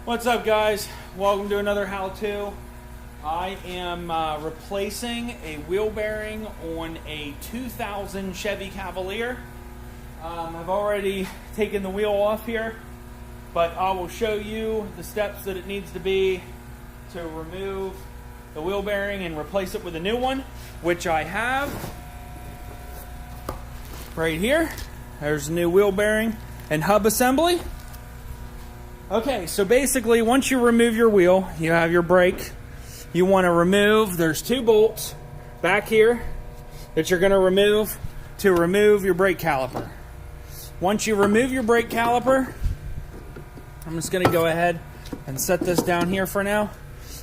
What's up, guys? Welcome to another how-to. I am replacing a wheel bearing on a 2000 Chevy Cavalier. I've already taken the wheel off here, but I will show you the steps that it needs to be to remove the wheel bearing and replace it with a new one, which I have right here. There's the new wheel bearing and hub assembly. Okay, so basically once you remove your wheel, you have your brake. You want to remove, there's two bolts back here that you're going to remove your brake caliper. Once you remove your brake caliper, I'm just going to go ahead and set this down here for now.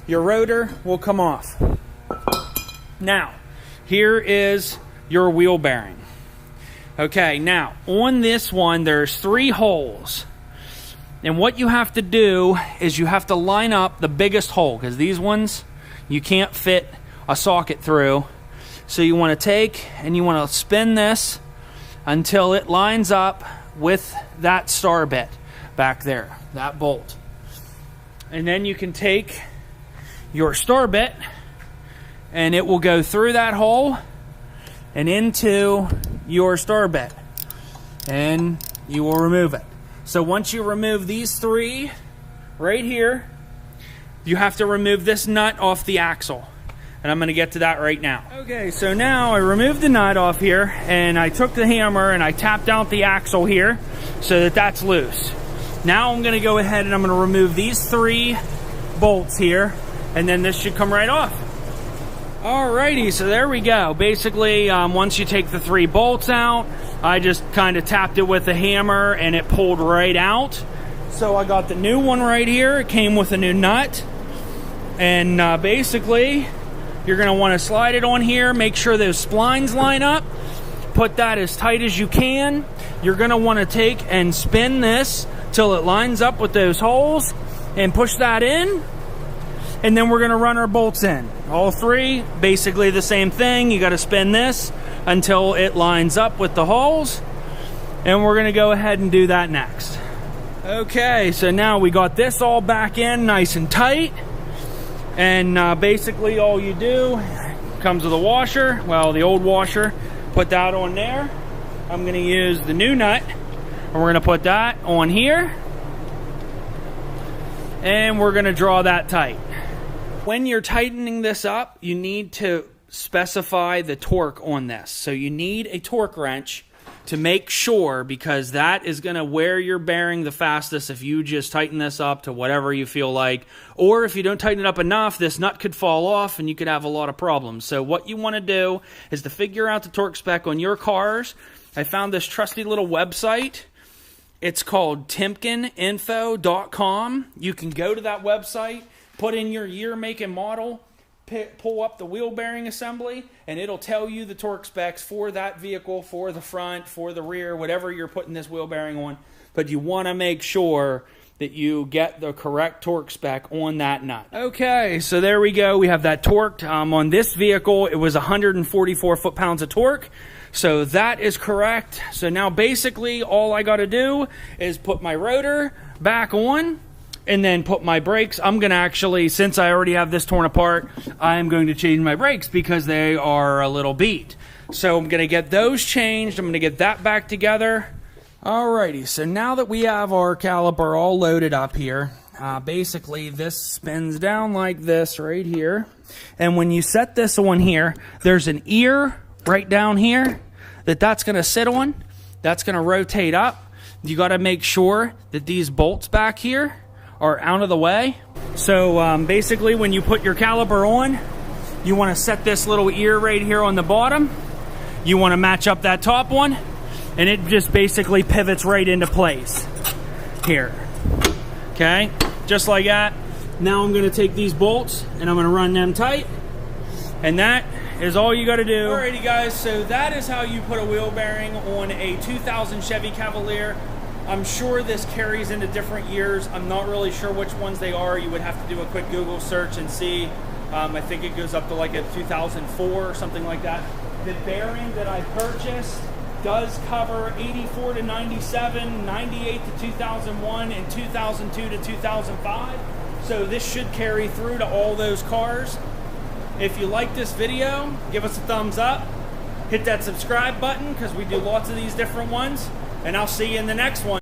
Your rotor will come off. Now, here is your wheel bearing. Okay, now on this one there's 3 holes. And what you have to do is you have to line up the biggest hole, because these ones you can't fit a socket through. So you want to take and you want to spin this until it lines up with that star bit back there, that bolt. And then you can take your star bit and it will go through that hole and into your star bit, and you will remove it. So once you remove these 3 right here, you have to remove this nut off the axle. And I'm going to get to that right now. Okay, so now I removed the nut off here, and I took the hammer and I tapped out the axle here so that that's loose. Now I'm going to go ahead and I'm going to remove these 3 bolts here, and then this should come right off. Alrighty, so there we go. Basically, once you take the 3 bolts out, I just kind of tapped it with a hammer and it pulled right out. So I got the new one right here. It came with a new nut. And basically, you're going to want to slide it on here. Make sure those splines line up. Put that as tight as you can. You're going to want to take and spin this till it lines up with those holes. And push that in. And then we're going to run our bolts in. All 3, basically the same thing. You got to spin this until it lines up with the holes. And we're going to go ahead and do that next. Okay, so now we got this all back in nice and tight. And basically all you do, comes with a washer, well, the old washer. Put that on there. I'm going to use the new nut. And we're going to put that on here. And we're going to draw that tight. When you're tightening this up, you need to specify the torque on this. So you need a torque wrench to make sure, because that is going to wear your bearing the fastest if you just tighten this up to whatever you feel like. Or if you don't tighten it up enough, this nut could fall off and you could have a lot of problems. So what you want to do is to figure out the torque spec on your cars. I found this trusty little website. It's called timkininfo.com. You can go to that website, put in your year, make, and model, pull up the wheel bearing assembly, and it'll tell you the torque specs for that vehicle, for the front, for the rear, whatever you're putting this wheel bearing on. But you want to make sure that you get the correct torque spec on that nut. Okay, so there we go. We have that torqued. On this vehicle, it was 144 foot-pounds of torque. So that is correct. So now basically all I got to do is put my rotor back on and then put my brakes. I'm going to actually, since I already have this torn apart, I'm going to change my brakes because they are a little beat. So I'm going to get those changed. I'm going to get that back together. Alrighty, so now that we have our caliper all loaded up here, basically this spins down like this right here. And when you set this on here, there's an ear right down here that's going to sit on. That's going to rotate up. You got to make sure that these bolts back here are out of the way. So basically when you put your caliper on, you want to set this little ear right here on the bottom. You want to match up that top one, and it just basically pivots right into place here. Okay, just like that. Now I'm going to take these bolts and I'm going to run them tight, and that is all you got to do. Alrighty guys, so that is how you put a wheel bearing on a 2000 Chevy Cavalier. I'm sure this carries into different years. I'm not really sure which ones they are. You would have to do a quick Google search and see. I think it goes up to like a 2004 or something like that. The bearing that I purchased does cover 84 to 97, 98 to 2001, and 2002 to 2005. So this should carry through to all those cars. If you like this video, give us a thumbs up. Hit that subscribe button because we do lots of these different ones. And I'll see you in the next one.